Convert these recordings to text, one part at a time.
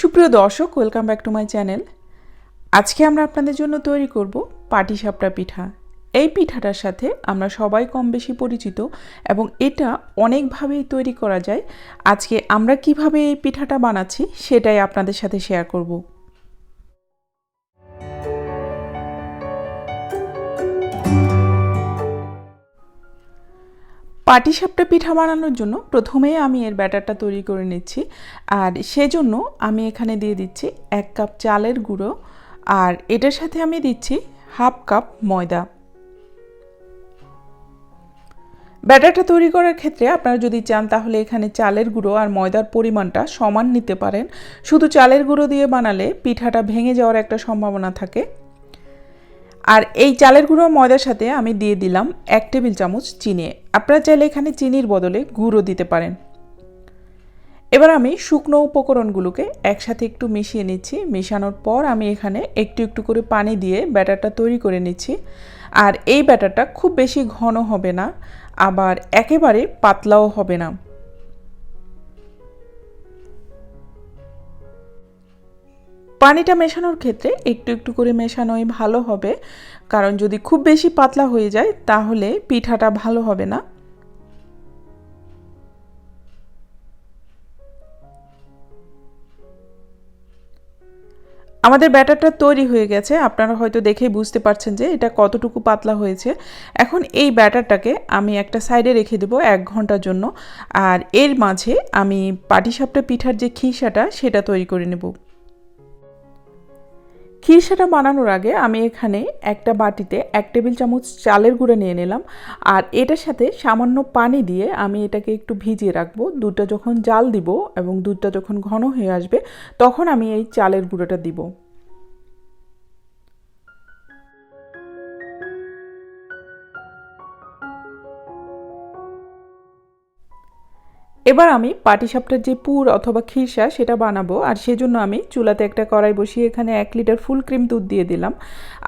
সুপ্রিয় দর্শক, welcome back to my channel. আজকে আমরা আপনাদের জন্য তৈরি করব পাটিসাপটা পিঠা। এই পিঠাটার সাথে আমরা সবাই কম বেশি পরিচিত এবং এটা অনেকভাবেই তৈরি করা যায়। আজকে আমরা কিভাবে এই পিঠাটা বানাচ্ছি সেটাই আপনাদের সাথে শেয়ার করব। পাটিসাপটা পিঠা বানানোর জন্য প্রথমেই আমি এর ব্যাটারটা তৈরি করে নিচ্ছি, আর সেজন্য আমি এখানে দিয়ে দিচ্ছি 1 কাপ চালের গুঁড়ো, আর এটার সাথে আমি দিচ্ছি হাফ কাপ ময়দা। ব্যাটারটা তৈরি করার ক্ষেত্রে আপনারা যদি চান তাহলে এখানে চালের গুঁড়ো আর ময়দার পরিমাণটা সমান নিতে পারেন। শুধু চালের গুঁড়ো দিয়ে বানালে পিঠাটা ভেঙে যাওয়ার একটা সম্ভাবনা থাকে। আর এই চালের গুঁড়ো ময়দার সাথে আমি দিয়ে দিলাম 1 টেবিল চামচ চিনি। আপনারা চাইলে এখানে চিনির বদলে গুঁড়ো দিতে পারেন। এবার আমি শুকনো উপকরণগুলোকে একসাথে একটু মিশিয়ে নিচ্ছি। মেশানোর পর আমি এখানে একটু একটু করে পানি দিয়ে ব্যাটারটা তৈরি করে নিচ্ছি। আর এই ব্যাটারটা খুব বেশি ঘন হবে না, আবার একেবারে পাতলাও হবে না। পানিটা মেশানোর ক্ষেত্রে একটু একটু করে মেশানোই ভালো হবে, কারণ যদি খুব বেশি পাতলা হয়ে যায় তাহলে পিঠাটা ভালো হবে না। আমাদের ব্যাটারটা তৈরি হয়ে গেছে, আপনারা হয়তো দেখেই বুঝতে পারছেন যে এটা কতটুকু পাতলা হয়েছে। এখন এই ব্যাটারটাকে আমি একটা সাইডে রেখে দেবো 1 ঘন্টার জন্য, আর এর মাঝে আমি পাটিসাপটা পিঠার যে খিসাটা সেটা তৈরি করে নেব। খিসাটা বানানোর আগে আমি এখানে একটা বাটিতে 1 টেবিল চামচ চালের গুঁড়ো নিয়ে নিলাম, আর এটার সাথে সামান্য পানি দিয়ে আমি এটাকে একটু ভিজিয়ে রাখবো। দুধটা যখন জাল দিব এবং দুধটা যখন ঘন হয়ে আসবে তখন আমি এই চালের গুঁড়োটা দিব। এবার আমি পাটিসাপটার যে পুর অথবা খিরসা সেটা বানাবো, আর সেজন্য আমি চুলাতে একটা কড়াই বসিয়ে এখানে 1 লিটার ফুল ক্রিম দুধ দিয়ে দিলাম।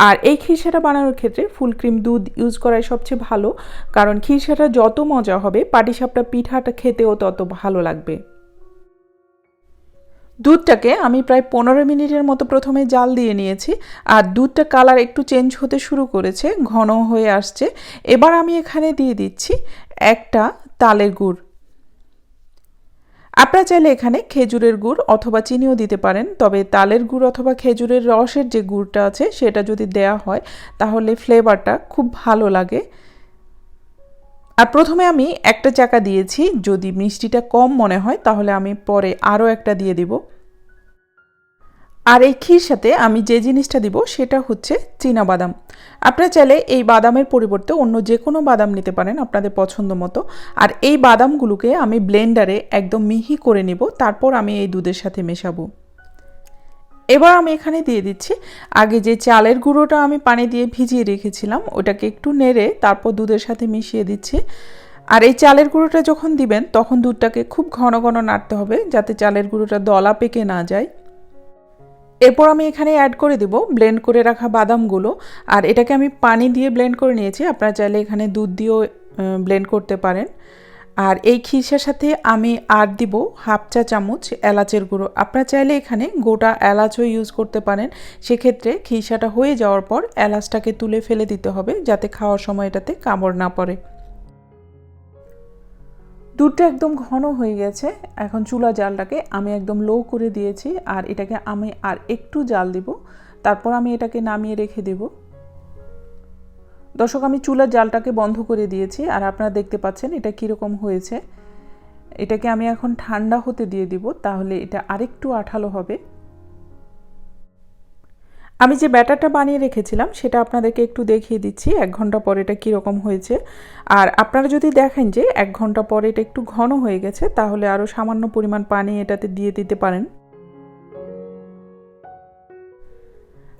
আর এই খিরসাটা বানানোর ক্ষেত্রে ফুল ক্রিম দুধ ইউজ করাই সবচেয়ে ভালো, কারণ খিরসাটা যত মজা হবে পাটিসাপটা পিঠাটা খেতেও তত ভালো লাগবে। দুধটাকে আমি প্রায় 15 মিনিটের মতো প্রথমে জাল দিয়ে নিয়েছি, আর দুধটা কালার একটু চেঞ্জ হতে শুরু করেছে, ঘন হয়ে আসছে। এবার আমি এখানে দিয়ে দিচ্ছি একটা তালের গুড়। আপনারা চাইলে এখানে খেজুরের গুড় অথবা চিনিও দিতে পারেন, তবে তালের গুড় অথবা খেজুরের রসের যে গুড়টা আছে সেটা যদি দেয়া হয় তাহলে ফ্লেভারটা খুব ভালো লাগে। আর প্রথমে আমি একটা চাকা দিয়েছি, যদি মিষ্টিটা কম মনে হয় তাহলে আমি পরে আরও একটা দিয়ে দিব। আর এই ক্ষীর সাথে আমি যে জিনিসটা দিব সেটা হচ্ছে চীনাবাদাম। আপনারা চাইলে এই বাদামের পরিবর্তে অন্য যে কোনো বাদাম নিতে পারেন আপনাদের পছন্দ মতো। আর এই বাদামগুলোকে আমি ব্লেন্ডারে একদম মিহি করে নিব, তারপর আমি এই দুধের সাথে মেশাবো। এবার আমি এখানে দিয়ে দিচ্ছি আগে যে চালের গুঁড়োটা আমি পানি দিয়ে ভিজিয়ে রেখেছিলাম, ওটাকে একটু নেড়ে তারপর দুধের সাথে মিশিয়ে দিচ্ছি। আর এই চালের গুঁড়োটা যখন দিবেন তখন দুধটাকে খুব ঘন ঘন নাড়তে হবে, যাতে চালের গুঁড়োটা দলা পেকে না যায়। এরপর আমি এখানে অ্যাড করে দেব ব্লেন্ড করে রাখা বাদামগুলো, আর এটাকে আমি পানি দিয়ে ব্লেন্ড করে নিয়েছি। আপনারা চাইলে এখানে দুধ দিয়েও ব্লেন্ড করতে পারেন। আর এই খিরসার সাথে আমি আর দিব হাফ চা চামচ এলাচের গুঁড়ো। আপনারা চাইলে এখানে গোটা এলাচও ইউজ করতে পারেন। সেক্ষেত্রে খিরসাটা হয়ে যাওয়ার পর এলাচটাকে তুলে ফেলে দিতে হবে, যাতে খাওয়ার সময় এটাতে কামড় না পড়ে। দুধটা একদম ঘন হয়ে গেছে, এখন চুলা জালটাকে আমি একদম লো করে দিয়েছি, আর এটাকে আমি আর একটু জাল দিব, তারপর আমি এটাকে নামিয়ে রেখে দেব। দর্শক, আমি চুলার জালটাকে বন্ধ করে দিয়েছি, আর আপনারা দেখতে পাচ্ছেন এটা কীরকম হয়েছে। এটাকে আমি এখন ঠান্ডা হতে দিয়ে দিব, তাহলে এটা আরেকটু আঠালো হবে। আমি যে ব্যাটারটা বানিয়ে রেখেছিলাম সেটা আপনাদেরকে একটু দেখিয়ে দিচ্ছি 1 ঘন্টা পর এটা কীরকম হয়েছে। আর আপনারা যদি দেখেন যে 1 ঘন্টা পরে এটা একটু ঘন হয়ে গেছে, তাহলে আরও সামান্য পরিমাণ পানি এটাতে দিয়ে দিতে পারেন।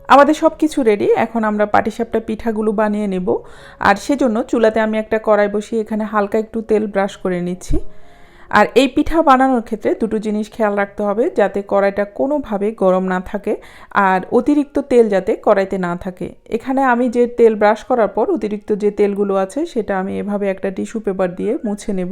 আমাদের সব কিছু রেডি, এখন আমরা পাটিসাপটা পিঠাগুলো বানিয়ে নেব। আর সেজন্য চুলাতে আমি একটা কড়াই বসিয়ে এখানে হালকা একটু তেল ব্রাশ করে নিচ্ছি। আর এই পিঠা বানানোর ক্ষেত্রে দুটো জিনিস খেয়াল রাখতে হবে, যাতে কড়াইটা কোনোভাবে গরম না থাকে, আর অতিরিক্ত তেল যাতে কড়াইতে না থাকে। এখানে আমি যে তেল ব্রাশ করার পর অতিরিক্ত যে তেলগুলো আছে সেটা আমি এভাবে একটা টিস্যু পেপার দিয়ে মুছে নেব।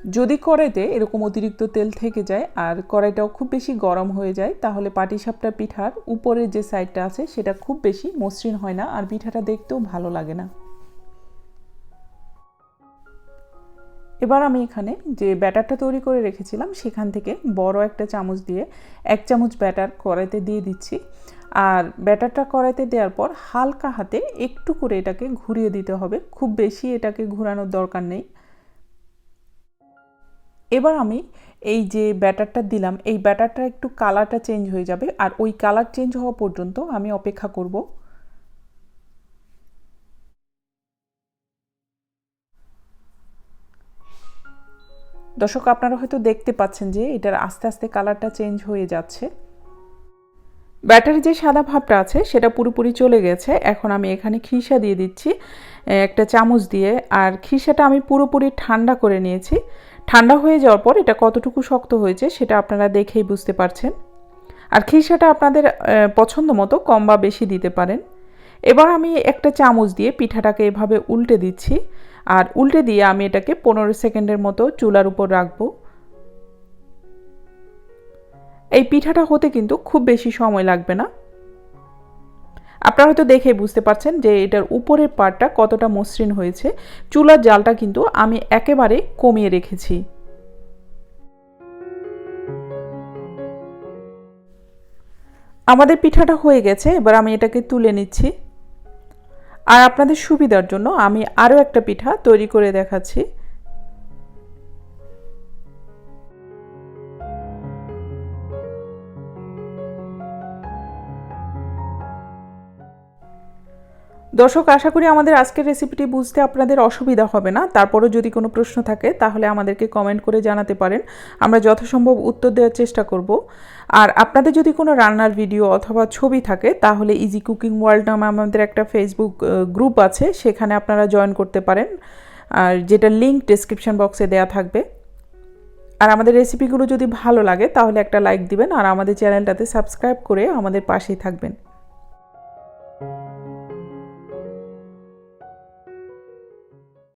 যদি কড়াইতে এরকম অতিরিক্ত তেল থেকে যায় আর কড়াইটাও খুব বেশি গরম হয়ে যায় তাহলে পাটিসাপটা পিঠার উপরের যে সাইডটা আছে সেটা খুব বেশি মসৃণ হয় না আর পিঠাটা দেখতেও ভালো লাগে না। এবার আমি এখানে যে ব্যাটারটা তৈরি করে রেখেছিলাম সেখান থেকে বড় একটা চামচ দিয়ে 1 চামচ ব্যাটার কড়াইতে দিয়ে দিচ্ছি। আর ব্যাটারটা কড়াইতে দেওয়ার পর হালকা হাতে একটু করে এটাকে ঘুরিয়ে দিতে হবে, খুব বেশি এটাকে ঘোরানোর দরকার নেই। এবার আমি এই যে ব্যাটারটা দিলাম এই ব্যাটারটা একটু কালারটা চেঞ্জ হয়ে যাবে আর ওই কালার চেঞ্জ হওয়া পর্যন্ত আমি অপেক্ষা করব। দর্শক আপনারা হয়তো দেখতে পাচ্ছেন যে এটার আস্তে আস্তে কালারটা চেঞ্জ হয়ে যাচ্ছে। ব্যাটারের যে সাদা ভাবটা আছে সেটা পুরোপুরি চলে গেছে। এখন আমি এখানে খিসা দিয়ে দিচ্ছি একটা চামচ দিয়ে। আর খিসাটা আমি পুরোপুরি ঠান্ডা করে নিয়েছি। ঠান্ডা হয়ে যাওয়ার পর এটা কতটুকু শক্ত হয়েছে সেটা আপনারা দেখেই বুঝতে পারছেন। আর খিসাটা আপনাদের পছন্দ মতো কম বা বেশি দিতে পারেন। এবার আমি একটা চামচ দিয়ে পিঠাটাকে এভাবে উল্টে দিচ্ছি। আর উল্টে দিয়ে আমি এটাকে 15 সেকেন্ডের মতো চুলার উপর রাখবো। এই পিঠাটা হতে কিন্তু খুব বেশি সময় লাগবে না। আপনারা হয়তো দেখে বুঝতে পারছেন যে এটার উপরের পার্টটা কতটা মসৃণ হয়েছে। চুলার জালটা কিন্তু আমি একেবারে কমিয়ে রেখেছি। আমাদের পিঠাটা হয়ে গেছে, এবার আমি এটাকে তুলে নিচ্ছি। আর আপনাদের সুবিধার জন্য আমি আরও একটা পিঠা তৈরি করে দেখাচ্ছি। দর্শক আশা করি আমাদের আজকের রেসিপিটি বুঝতে আপনাদের অসুবিধা হবে না। তারপরেও যদি কোনো প্রশ্ন থাকে তাহলে আমাদেরকে কমেন্ট করে জানাতে পারেন, আমরা যথাসম্ভব উত্তর দেওয়ার চেষ্টা করব। আর আপনাদের যদি কোনো রান্নার ভিডিও অথবা ছবি থাকে তাহলে ইজি কুকিং ওয়ার্ল্ড নামে আমাদের একটা ফেসবুক গ্রুপ আছে, সেখানে আপনারা জয়েন করতে পারেন, আর যেটা লিঙ্ক ডেসক্রিপশন বক্সে দেওয়া থাকবে। আর আমাদের রেসিপিগুলো যদি ভালো লাগে তাহলে একটা লাইক দিবেন আর আমাদের চ্যানেলটাতে সাবস্ক্রাইব করে আমাদের পাশেই থাকবেন।